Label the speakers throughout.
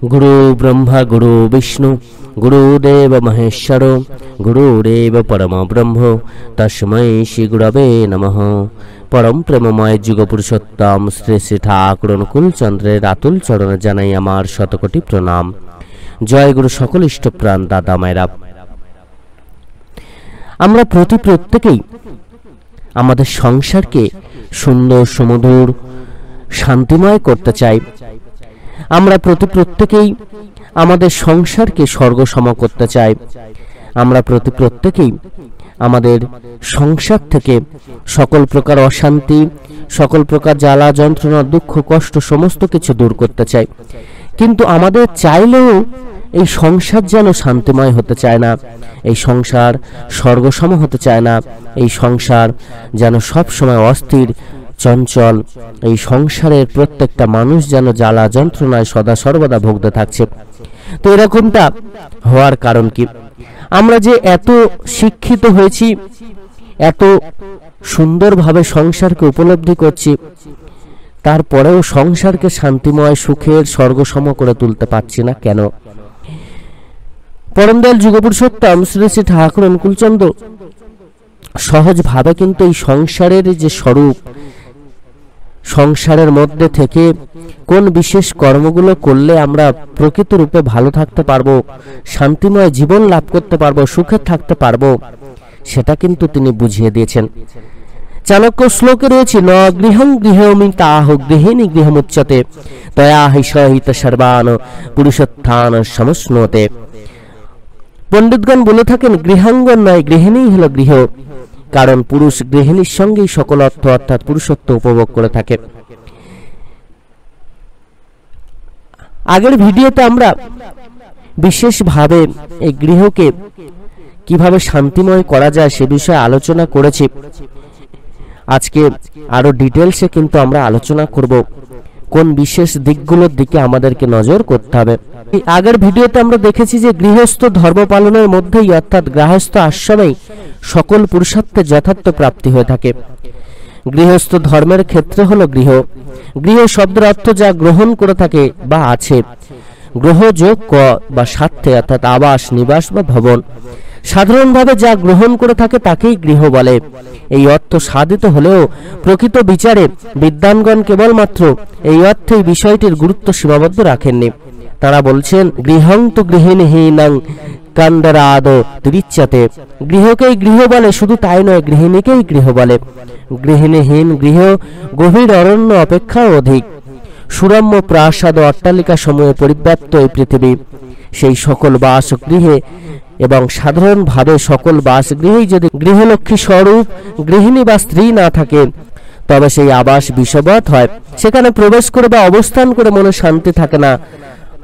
Speaker 1: गुरु ब्रह्मा गुरु विष्णु गुरुदेव महेश्वर गुरुरेव परम ब्रह्म तस्मै श्री गुरवे नमः। परम प्रेममय जुग पुरुषोत्तम श्री श्री ठाकुर अनुकूल चंद्रेर आतुल चरणे जानाई आमार शतकोटी प्रणाम। जय गुरु सकल इष्टप्राण दादा मायरा। আমরা প্রত্যেকেই আমাদের সংসারকে সুন্দর সুমধুর শান্তিময় করতে চাই। আমরা প্রত্যেকেই আমাদের সংসারকে স্বর্গসম করতে চাই। আমরা প্রত্যেকেই আমাদের সংসার থেকে সকল প্রকার অশান্তি, সকল প্রকার জ্বালা যন্ত্রণা, দুঃখ, কষ্ট সমস্ত কিছু দূর করতে চাই। কিন্তু আমাদের চাইলেও এই সংসার যেন শান্তিময় হতে চায় না, এই সংসার স্বর্গসম হতে চায় না, এই সংসার যেন সব সময় অস্থির চঞ্চল, এই সংসারের প্রত্যেকটা মানুষ যেন জ্বালা যন্ত্রণায় সদা সর্বদা ভুগতে থাকছে। তো এরকমটা হওয়ার কারণ কি? আমরা যে এত শিক্ষিত হয়েছি, এত সুন্দরভাবে সংসারকে উপলব্ধি করছি, তারপরেও সংসারকে শান্তিময় সুখের স্বর্গসম করে তুলতে পারছি না কেন? পরম দয়াল যুগপুরুষোত্তম শ্রী শ্রী ঠাকুর অনুকূলচন্দ্র সহজভাবে কিন্তু এই সংসারের যে স্বরূপ, সংসারের মধ্যে থেকে কোন বিশেষ কর্মগুলো করলে আমরা প্রকৃত রূপে ভালো থাকতে পারবো, শান্তিময় জীবন লাভ করতে পারবো, সুখে থাকতে পারবো, সেটা কিন্তু তিনি বুঝিয়ে দিয়েছেন। চাণক্য শ্লোকে রয়েছে, ন গৃহং গৃহমি তাহ গৃহিণী গৃহমুচ্যতে তয়া হিত সর্বান পুরুষোত্থান সমশ্নুতে। পণ্ডিতগণ বলে থাকেন, গৃহাঙ্গন নয়, গৃহিণী হলো গৃহ। কারণ পুরুষ গৃহিণীর সঙ্গেই সকল অর্থ অর্থাৎ পুরুষত্ব উপভোগ করে থাকে। আগের ভিডিওতে আমরা বিশেষভাবে এই গৃহকে কিভাবে শান্তিময় করা যায় সে বিষয়ে আলোচনা করেছি। আজকে আরো ডিটেলসে কিন্তু আমরা আলোচনা করব কোন বিশেষ দিকগুলোর দিকে আমাদেরকে নজর করতে হবে। আগের ভিডিওতে আমরা দেখেছি যে গৃহস্থ ধর্ম পালনের মধ্যেই অর্থাৎ গৃহস্থ আশ্রমেই সকল পুরুষার্থের যথার্থ প্রাপ্তি হয়ে থাকে। গৃহস্থ ধর্মের ক্ষেত্রে হলো গৃহ। গৃহ শব্দের অর্থ যা গ্রহণ করে থাকে বা আছে। গ্রহ যোগ ক বা স্বার্থে অর্থাৎ আবাস, নিবাস বা ভবন। সাধারণভাবে যা গ্রহণ করে থাকে তাকেই গৃহ বলে। এই অর্থ সাধিত হলেও প্রকৃত বিচারে বিদ্বানগণ কেবলমাত্র এই অর্থেই বিষয়টির গুরুত্ব সীমাবদ্ধ রাখেননি। তারা বলছেন, গৃহং তো গৃহিণীহীনং কান্ডরাদ তিরিচ্যতে। গৃহকেই গৃহ বলে, শুধু তাই নয়, গৃহিণীকেই গৃহ বলে। গৃহিণীহীন গৃহ গভীর অরণ্য অপেক্ষাও অধিক। সুরম্য প্রাসাদ অট্টালিকা সমূহে পরিব্যাপ্ত এই পৃথিবী। সেই সকল বাসগৃহে এবং সাধারণভাবে সকল বাসগৃহেই যদি গৃহলক্ষ্মী স্বরূপ গৃহিণী বা স্ত্রী না থাকে, তবে সেই আবাস বিষবৎ হয়। সেখানে প্রবেশ করে বা অবস্থান করে মনে শান্তি থাকে না।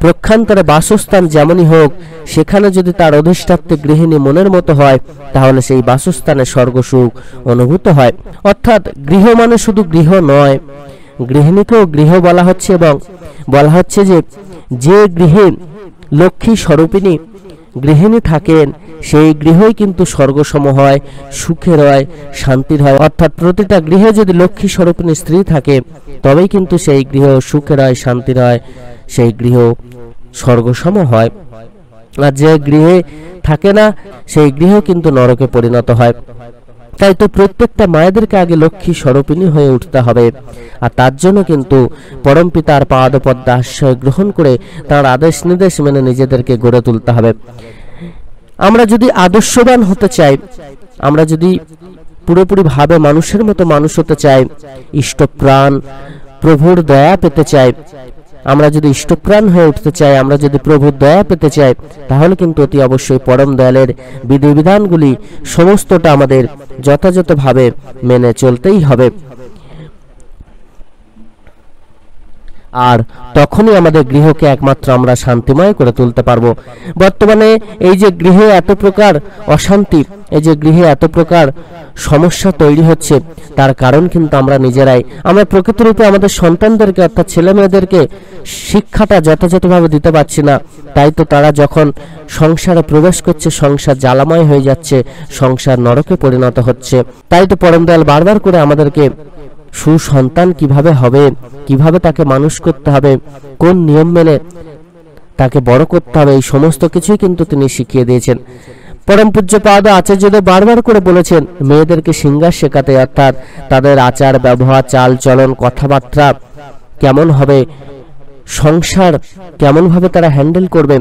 Speaker 1: প্রক্ষান্তরে বাসস্থান যেমনই হোক, সেখানে যদি তার অধিষ্ঠাত্বে গৃহিণী মনের মতো হয়, তাহলে সেই বাসস্থানে স্বর্গসুখ অনুভূত হয়। অর্থাৎ গৃহ মানে শুধু গৃহ নয়, গৃহিণীকেও গৃহ বলা হচ্ছে এবং বলা হচ্ছে যে গৃহে লক্ষ্মী স্বরূপিণী গৃহিণী থাকেন, সেই গৃহই কিন্তু স্বর্গসম হয়, সুখের হয়, শান্তির হয়। অর্থাৎ প্রতিটা গৃহে যদি লক্ষ্মী স্বরূপিণী স্ত্রী থাকে, তবেই কিন্তু সেই গৃহ সুখের হয়, শান্তির হয়, সেই গৃহ স্বর্গসম হয়। আর যে গৃহে থাকে না, সেই গৃহ কিন্তু নরকে পরিণত হয়। তাই তো প্রত্যেকটা মায়েদেরকে আগে লক্ষ্মী স্বরূপিণী হয়ে উঠতে হবে। আর তার জন্য কিন্তু পরম পিতার পাদপদ্মে আশ্রয় গ্রহণ করে তার আদেশ নির্দেশ মেনে নিজেদেরকে গড়ে তুলতে হবে। আমরা যদি আদর্শবান হতে চাই, আমরা যদি পুরোপুরি ভাবে মানুষের মতো মানুষ হতে চাই, ইষ্টপ্রাণ প্রভুর দয়া পেতে চাই, আমরা যদি ইষ্টপ্রাণ হয়ে উঠতে চাই, আমরা যদি প্রভুর দয়া পেতে চাই, তাহলে কিন্তু অতি অবশ্যই পরম দয়ালের বিধিবিধানগুলি সমস্তটা আমাদের যথাযথভাবে মেনে চলতেই হবে। আর তখনই আমাদের গৃহকে একমাত্র আমরা শান্তিময় করে তুলতে পারবো। বর্তমানে এই যে গৃহে এত প্রকার অশান্তি, এই যে গৃহে এত প্রকার সমস্যা তৈরি হচ্ছে, তার কারণ কিন্তু আমরা নিজেরাই। আমরা প্রকৃত রূপে আমাদের সন্তানদেরকে অর্থাৎ ছেলে মেয়েদেরকে শিক্ষাটা যথাযথভাবে দিতে পারছি না। তাই তো তারা যখন সংসারে প্রবেশ করছে, সংসার জ্বালাময় হয়ে যাচ্ছে, সংসার নরকে পরিণত হচ্ছে। তাই তো পরম দয়াল বারবার করে আমাদেরকে সুসন্তান কিভাবে হবে, কিভাবে তাকে মানুষ করতে হবে, কোন নিয়ম মেনে তাকে বড় করতে হবে, এই সমস্ত কিছুই কিন্তু তিনি শিখিয়ে দিয়েছেন। পরম পূজ্যপাদ আচার্যদেব বারবার করে বলেছেন মেয়েদেরকে শৃঙ্গার শেখাতে, অর্থাৎ তাদের আচার ব্যবহার, চাল চলন, কথাবার্তা কেমন হবে, সংসার কেমন ভাবে তারা হ্যান্ডেল করবে,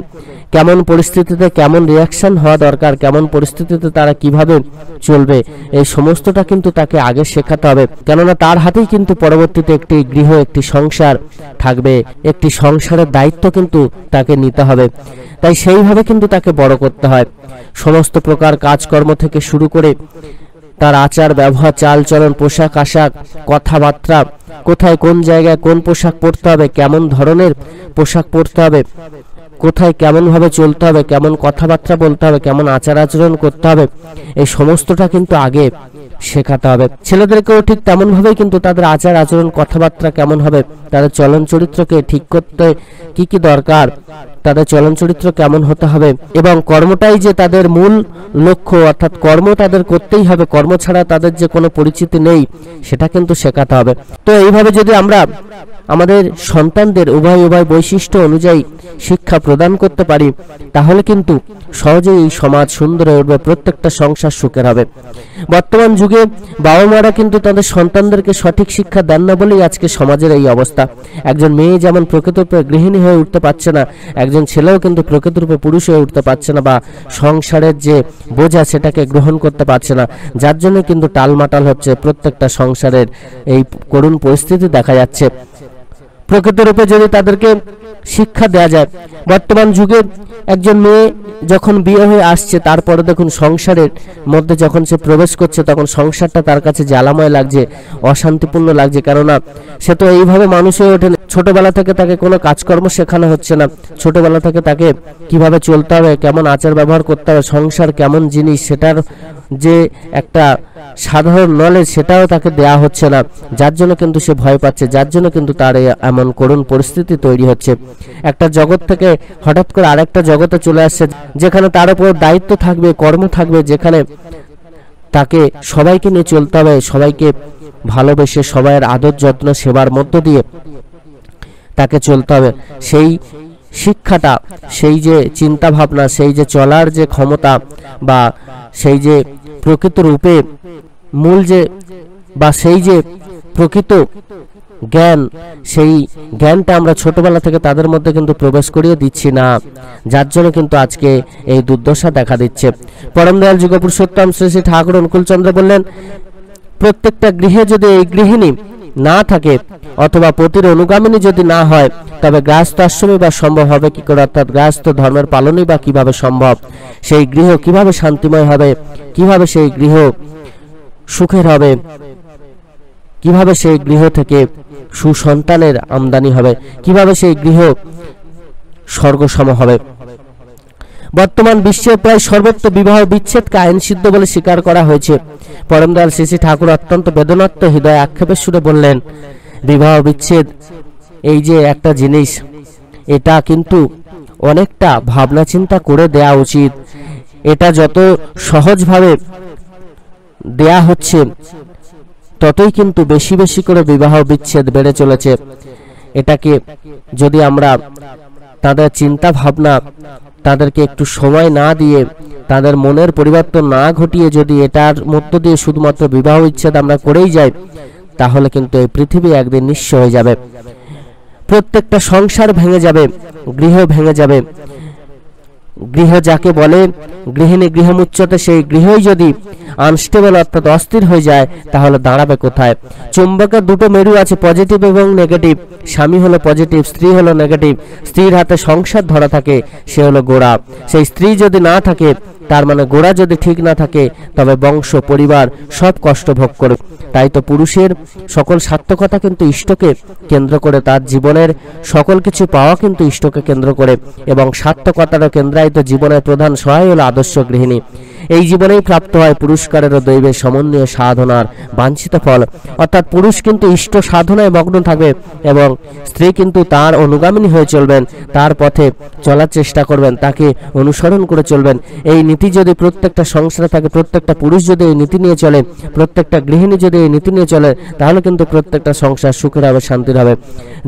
Speaker 1: কেমন পরিস্থিতিতে কেমন রিয়াকশন হওয়া দরকার, কেমন পরিস্থিতিতে তারা কিভাবে চলবে, এই সমস্তটা কিন্তু তাকে আগে শেখাতে হবে। কেননা তার হাতেই কিন্তু পরবর্তীতে একটি গৃহ, একটি সংসার থাকবে, একটি সংসারের দায়িত্ব কিন্তু তাকে নিতে হবে। তাই সেইভাবে কিন্তু তাকে বড় করতে হয়। সমস্ত প্রকার কাজকর্ম থেকে শুরু করে তার আচার ব্যবহার, চাল চলন, পোশাক আশাক, কথাবার্তা, কোথায় কোন জায়গায় কোন পোশাক পরতে হবে, কেমন ধরনের পোশাক পরতে হবে, কোথায় কেমন ভাবে চলতে হবে, কেমন কথাবার্তা বলতে হবে, কেমন আচার আচরণ করতে হবে, এই সমস্তটা কিন্তু আগে শেখাতে হবে। ছেলেদেরকেও ঠিক তেমন ভাবেই কিন্তু তাদের আচার আচরণ, কথাবার্তা কেমন হবে, তাদের চলন চরিত্রকে ঠিক করতে কি কি দরকার, তাদের চলন চরিত্র কেমন হতে হবে, এবং কর্মটাই যে তাদের মূল লক্ষ্য, অর্থাৎ কর্ম তাদের করতেই হবে, কর্ম ছাড়া তাদের যে কোনো পরিচিতি নেই, সেটা কিন্তু শেখাতে হবে। তো এইভাবে যদি আমরা আমাদের সন্তানদের উভয় উভয় বৈশিষ্ট্য অনুযায়ী শিক্ষা প্রদান করতে পারি, তাহলে কিন্তু সহজেই এই সমাজ সুন্দর হয়ে উঠবে, প্রত্যেকটা সংসার সুখের হবে। বর্তমান যুগে বাবা মারা কিন্তু তাদের সন্তানদেরকে সঠিক শিক্ষা দেন না বলেই আজকে সমাজের এই অবস্থা। একজন মেয়ে যেমন প্রকৃতরূপে গৃহিণী হয়ে উঠতে পারছে না, একজন ছেলেও কিন্তু প্রকৃতরূপে পুরুষ হয়ে উঠতে পারছে না, বা সংসারের যে বোঝা সেটাকে গ্রহণ করতে পারছে না, যার জন্য কিন্তু টালমাটাল হচ্ছে প্রত্যেকটা সংসারের এই করুণ পরিস্থিতি দেখা যাচ্ছে। প্রকৃতরূপে যদি তাদেরকে শিক্ষা দেওয়া যায়, বর্তমান যুগে একজন মেয়ে যখন বিয়ে হয়ে আসছে, তারপরে দেখুন সংসারের মধ্যে যখন সে প্রবেশ করছে, তখন সংসারটা তার কাছে জ্বালাময় লাগছে, অশান্তিপূর্ণ লাগছে। কেননা সে তো এইভাবে মানুষ হয়ে ওঠে, ছোটবেলা থেকে তাকে কোনো কাজকর্ম শেখানো হচ্ছে না, ছোটবেলা থেকে তাকে কিভাবে চলতে হবে, কেমন আচার ব্যবহার করতে হবে, সংসার কেমন জিনিস, সেটার যে একটা সাধারণ নলেজ সেটাও তাকে দেয়া হচ্ছে না, যার জন্য কিন্তু সে ভয় পাচ্ছে, যার জন্য কিন্তু তার এমন করুণ পরিস্থিতি তৈরি হচ্ছে। একটা জগৎ থেকে হঠাৎ করে আরেকটা জগতে চলে আসছে, যেখানে তার উপর দায়িত্ব থাকবে, কর্ম থাকবে, যেখানে তাকে সবাইকে নিয়ে চলতে হবে, সবাইকে ভালোবেসে সবাইয়ের আদর যত্ন সেবার মধ্য দিয়ে তাকে চলতে হবে। সেই শিক্ষাটা, সেই যে চিন্তা ভাবনা, সেই যে চলার যে ক্ষমতা, বা সেই যে প্রকৃত রূপে মূল যে, বা সেই যে প্রকৃত জ্ঞান, সেই জ্ঞানটা আমরা ছোটবেলা থেকে তাদের মধ্যে কিন্তু প্রবেশ করিয়ে দিচ্ছি না, যার জন্য কিন্তু আজকে এই দুর্দশা দেখা দিচ্ছে। পরম দয়াল যুগপুরুষোত্তম শ্রী শ্রী ঠাকুর অনুকূলচন্দ্র বললেন, প্রত্যেকটা গৃহে যদি এই গৃহিণী না থাকে, অথবা পতির অনুগামিনী যদি না হয়, তবে গৃহস্থ আশ্রমই বা সম্ভব হবে কি করে, অর্থাৎ গৃহস্থ ধর্মের পালনই বা কিভাবে সম্ভব, সেই গৃহ কিভাবে শান্তিময় হবে, কিভাবে সেই গৃহ সুখের হবে, কিভাবে সেই গৃহ থেকে সুসন্তানের আমদানি হবে, কিভাবে সেই গৃহ স্বর্গসম হবে। বর্তমান বিশ্বের প্রায় সর্বত্র বিবাহ বিচ্ছেদকে আইন সিদ্ধ বলে স্বীকার করা হয়েছে। পরম দয়াল শ্রী শ্রী ঠাকুর অত্যন্ত বেদনাত্ম হৃদয় আক্ষেপের সুরে বললেন, বিবাহ বিচ্ছেদ এই যে একটা জিনিস, এটা কিন্তু অনেকটা ভাবনা চিন্তা করে দেয়া উচিত। এটা যত সহজভাবে দেয়া হচ্ছে, ততই কিন্তু বেশি বেশি করে বিবাহ বিচ্ছেদ বেড়ে চলেছে। এটাকে যদি আমরা তাদের চিন্তা ভাবনা, তাদেরকে একটু সময় না দিয়ে, তাদের মনের পরিবর্তন না ঘটিয়ে যদি এটার মধ্য দিয়ে শুধুমাত্র বিবাহ বিচ্ছেদ আমরা করেই যাই, তাহলে কিন্তু এই পৃথিবী একদিন নিঃস্ব হয়ে যাবে, প্রত্যেকটা সংসার ভেঙে যাবে, গৃহ ভেঙে যাবে। গৃহ যাকে বলে, গৃহিণী গৃহমুচ্যতে, সেই গৃহই যদি আনস্টেবল অর্থাৎ অস্থির হয়ে যায়, তাহলে দাঁড়াবে কোথায়? চুম্বকের দুটো মেরু আছে, পজিটিভ এবং নেগেটিভ। স্বামী হলো পজিটিভ, স্ত্রী হলো নেগেটিভ। স্ত্রীর হাতে সংসার ধরা থাকে, সে হলো গোড়া। সেই স্ত্রী যদি না থাকে, তার মানে গোড়া যদি ঠিক না থাকে, তবে বংশ পরিবার সব কষ্ট ভোগ করে। তাই তো পুরুষের সকল সার্থকতা কিন্তু ইষ্টকে কেন্দ্র করে, তার জীবনের সকল কিছু পাওয়া কিন্তু ইষ্টকে কেন্দ্র করে, এবং সার্থকতারও কেন্দ্রায়িত জীবনের প্রধান সহায় হলো আদর্শ গৃহিণী। এই জীবনেই প্রাপ্ত হয় পুরস্কারের ও দৈবের সমন্বয় সাধনার বাঞ্ছিত ফল। অর্থাৎ পুরুষ কিন্তু ইষ্ট সাধনায় মগ্ন থাকবে এবং স্ত্রী কিন্তু তার অনুগামিনী হয়ে চলবেন, তার পথে চলার চেষ্টা করবেন, তাকে অনুসরণ করে চলবেন। এই নীতি যদি প্রত্যেকটা সংসারে থাকে, প্রত্যেকটা পুরুষ যদি এই নীতি নিয়ে চলে, প্রত্যেকটা গৃহিণী যদি এই নীতি নিয়ে চলে, তাহলে কিন্তু প্রত্যেকটা সংসার সুখের হবে, শান্তির হবে।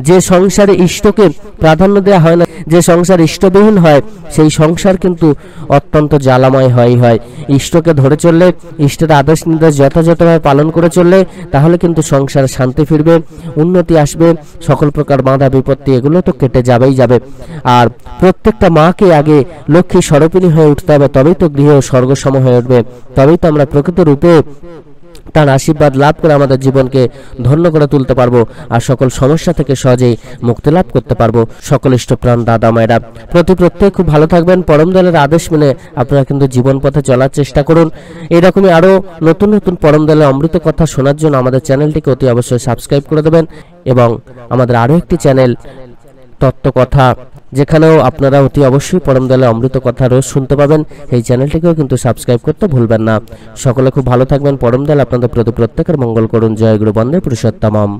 Speaker 1: যে সংসারে ইষ্টকে প্রাধান্য দেওয়া হয় না, যে সংসার ইষ্টবিহীন হয়, সেই সংসার কিন্তু অত্যন্ত জ্বালাময় হয়। ইষ্টকে ধরে চললে, ইষ্টের আদেশ নির্দেশ যথাযথভাবে পালন করে চললে, তাহলে কিন্তু সংসারে শান্তি ফিরবে, উন্নতি আসবে, সকল প্রকার বাধা বিপত্তি এগুলো তো কেটে যাবেই যাবে। আর প্রত্যেকটা মাকে আগে লক্ষ্মী স্বরূপিণী হয়ে উঠতে হবে, তবেই তো গৃহ স্বর্গসম হয়ে উঠবে, তবেই তো আমরা প্রকৃত রূপে তার আশীর্বাদ লাভ করে আমাদের জীবনকে ধন্য করে তুলতে পারবো আর সকল সমস্যা থেকে সহজেই মুক্তি লাভ করতে পারবো। সকল ইষ্টপ্রাণ দাদা মায়েরা প্রত্যেক খুব ভালো থাকবেন। পরম দয়ালের আদেশ মেনে আপনারা কিন্তু জীবন পথে চলার চেষ্টা করুন। এরকমই আরও নতুন নতুন পরম দয়ালের অমৃত কথা শোনার জন্য আমাদের চ্যানেলটিকে অতি অবশ্যই সাবস্ক্রাইব করে দেবেন এবং আমাদের আরও একটি চ্যানেল তত্ত্ব কথা, যেখানেও আপনারা অতি অবশ্যই পরম দয়ালের অমৃত কথা রোজ শুনতে পাবেন। এই চ্যানেলটিকেও কিন্তু সাবস্ক্রাইব করতে ভুলবেন না। সকলে খুব ভালো থাকবেন। পরম দয়াল আপনাদের প্রত্যেকের মঙ্গল করুন। জয় গুরু বন্দে পুরুষোত্তমম।